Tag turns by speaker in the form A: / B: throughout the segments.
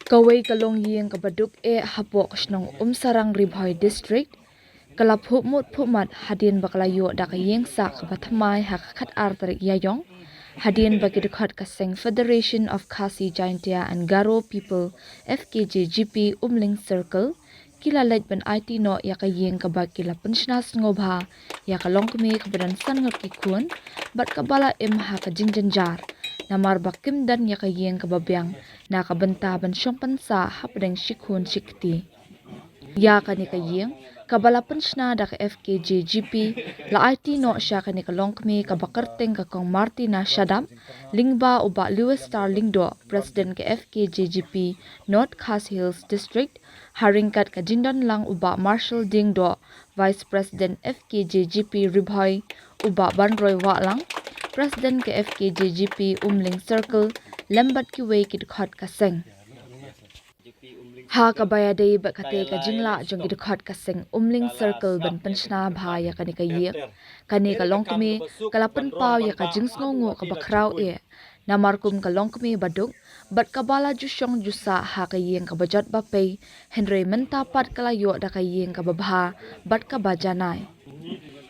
A: Kawai kalong yeng kabaduk hapok snong sarang Ribhoi district kalap mut phumat hadin baklayo dak yeng sa kabathamai hakat artarik yayong hadin bakidukhat kaseng Federation of Khasi Jaintia and Garo People FKJGP Umling Circle kilalet ban IT no yakayeng kabak kilapan shnas ngobha yakalong kumi kabadan san ngot kikun bat kabala haka jinjanjar namar bakim dan yakayeng kababyang na kabanta ban syongpansa hapdeng shikun shikti ya kanikayeng kabalapan shna dak FKJGP la IT no sya kanikalongkmi kabakarteng kakong Martina Shadam lingba uba Lewis Star Lingdo President ke FKJGP North Khas Hills District haringkat kajindan lang uba Marshall Dingdo Vice President FKJGP Ribhoi uba Banroy Walang President ke FKJGP Umling Circle lembat kiwei kidukhat kaseng ha kabaya dei ba kate ka jingla jong kidukhat kaseng Umling Circle ban penshna bhaya kanikayek kanika longkmi kalapan paw ya ka jingsngongo ka bakraw namarkum ka longkmi baduk bat kabala jusyong jusa ha kayeng ka bajat bapay Henry mentapat kalayo da kayeng ka babha bat ka bajanay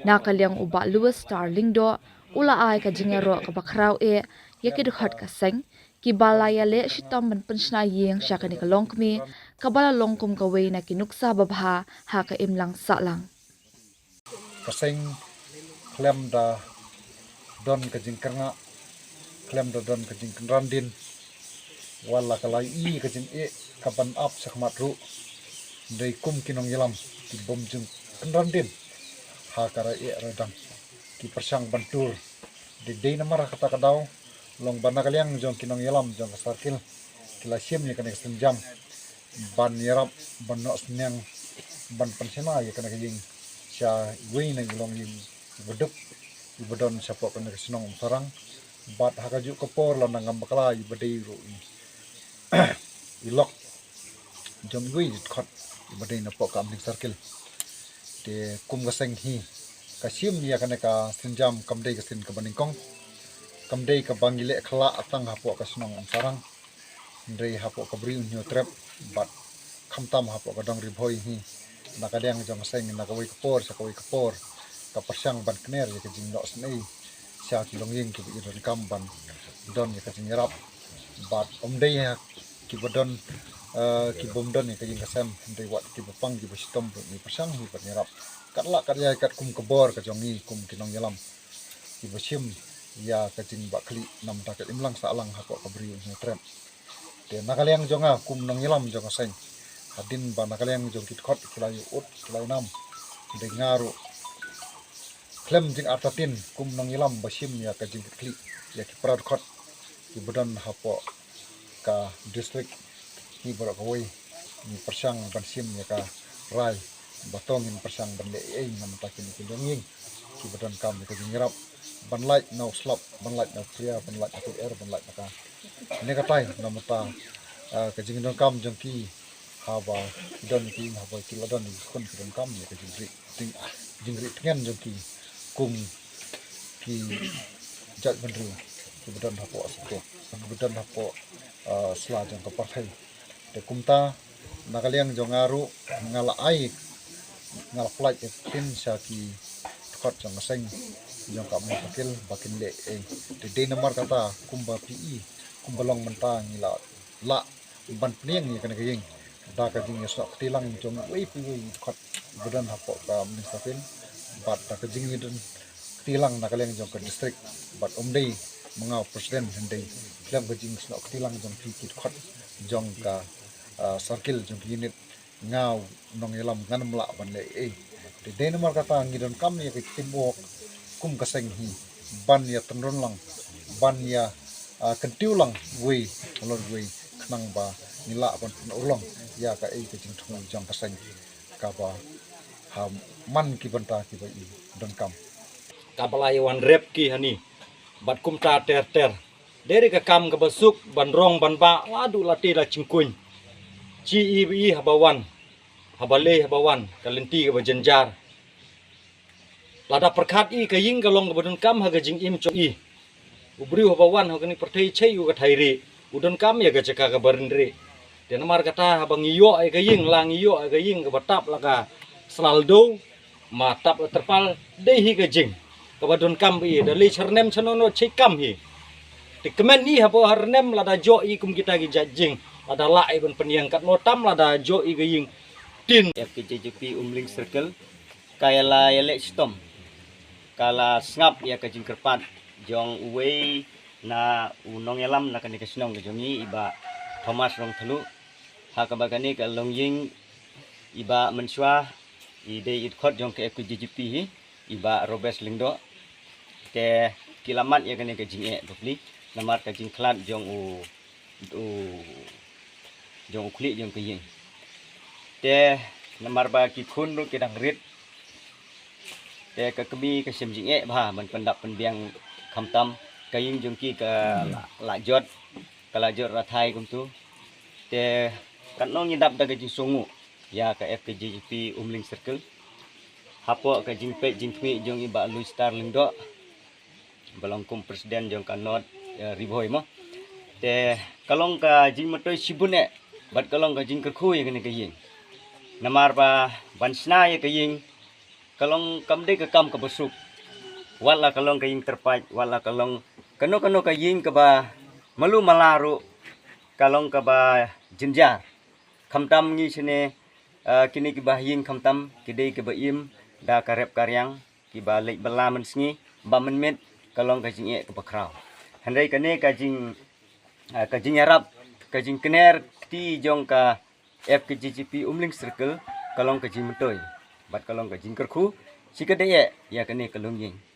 A: nakalyang uba Lewis Star Lingdo ula ay ka jingero ka bakraw yakidukhat kaseng kibalaya le shitom ban penshna yeng sya kanika longkmi kabala longkum kaway na kinuksa babha ha ka imlang salang
B: kaseng klem da don kajing kerna klem da don kajing kenrandin wala kalai kajing kapan up sakmat ru dei kum kinong yelam ki bom jing kenrandin ha kara radang ki persang bantur di dei namara kata kadau long bana kalyang jong kinong yelam jong sarkil kila sim ni kana jam ban yerap ban no snyang ban pensema ya kana kajing sya wei na long ying beduk ibadon sapok kana sinong sarang bat hakaju kapor lan ngam bakala ibadei ru ilok jom wei khot ibadei na pok kam circle te kum gaseng hi kasim ya kana ka sinjam kamdei kasin ka baningkong kamdei ka bangile khla atang hapok ka sinong sarang ndrei hapok ka bri unyo trap bat khamtam hapok ka dong Ribhoi hi nakadang jong seng nakawai kapor sakawai kapor kapasyang ban kner ya kajing lo snei sya kilongyeng ki iron kamban don ya kajing rap bat omdei ya ki bodon ki bomdon ya kajing kasam ndei wat ki bapang ki bastom ni pasyang hi pat rap katla katya kat kum kabor ka jongi kum kinong yalam ki basim ya kajing bakli nam takat imlang salang hapok kabri ni trem de nakalyang jonga kum nong yalam jonga seng adin ba nakalyang jong kit khot kilai ut kilai nam de ngaru klem jing atatin kum nong ilam basim ya ka jing kli ya ki prad khot ki budan hapo ka district ki bora kawai ni persang bansim ya ka rai batong in persang ban le nam takin ki donging ki budan kam ka jing rap ban light no slop ban light no clear ban light no air ban light ka ne ka tai namata ka jing dong kam jong ki haba don ki haba ki ladon ni kon ki dong kam ya ka jing ri tengen jong ki kum ki jat bandru kemudian hapo asko kemudian hapo sela jong ka parthai te kumta nakalyang jong aru ngala ai ngala flight tin sha ki khot jong seng jong ka pakil bakin le te de namar kata kumba pi kumbalong menta ngila la ban pniang ni kana kayeng da ka jing sok tilang jong wei pi khot kemudian hapo ka ministafin bat ka jing midun tilang nakalyang jong ka district bat omdei mangau presiden hendei klem ka jing snok tilang jong fikit khot jong ka circle jong unit ngau nong yelam nganam la ban le de denmark kata ngidon kam ya ki timbok kum kaseng hi ban ya tenron lang ban ya kentiu lang wei lor wei knang ba nila ban ulong ya ka ka jing thung jong kaseng ka ba ha man ki banta ki ba don kam
C: kapalayawan rep ki hani bat kum ta ter dari ka kam ka basuk ban rong ban ba ladu lati la cingkuin ci i habawan habale habawan kalenti ka bajanjar lada perkhat i ka ying ka long ka badun kam ha ka jing im cho i ubri habawan ha ka ni perthai chei u ka thairi udon kam ya ka chaka ka barindre Dia namar kata habang iyo ay kaying lang iyo ay kaying ka batap laka slaldo matap terpal dehi kajing kabadon kam i dali charnem chanono chikam hi ti kemen ni hapo harnem lada jo i kum kita gi jajing lada lai ban peniang kat notam lada jo i kaying tin
D: FKJJP Umling Circle kaya la yelek stom kala ngap ya kajing kerpat jong uwe na unong yalam na kanika sinong ke jongi iba Thomas rong telu hakabagani ka longying iba mensua ide idkhot jong ke FKJJP hi iba Robes Lingdo te kilamat ya kanika jing e dopli namar kajing klat jong u jong kli jong ke ying te namar ba ki khun ru kedang rit te ka kemi ka sim jing e ba man pendap penbiang khamtam kaying jong ki ka la jot kala jot rathai kum tu te kan nong yidap da jing songu ya ka FKJJP Umling Circle hapo ka jing pe jing tmi jong iba Lui Star Lingdo balongkum presiden jong kanot ribhoi mo te kalong ka jing matoi sibune bat kalong ka jing kerkhu yang ni kaying namar ba bansna ya kaying kalong kamde ka kam ka besuk wala kalong kaying terpaj wala kalong kano kaying ka ba malu malaru kalong ka ba jinjar khamtam ngi sine kini ki ba ying khamtam kidei ki ba im da karep karyang ki ba lek bala men sngi ba men met kalong ka jing e ka ba kraw handai kane ka jing arab ka jing kner ti jong ka FKJJP Umling Circle kalong ka jing metoy bat kalong ka jing kerkhu sikade ya kane kalong ying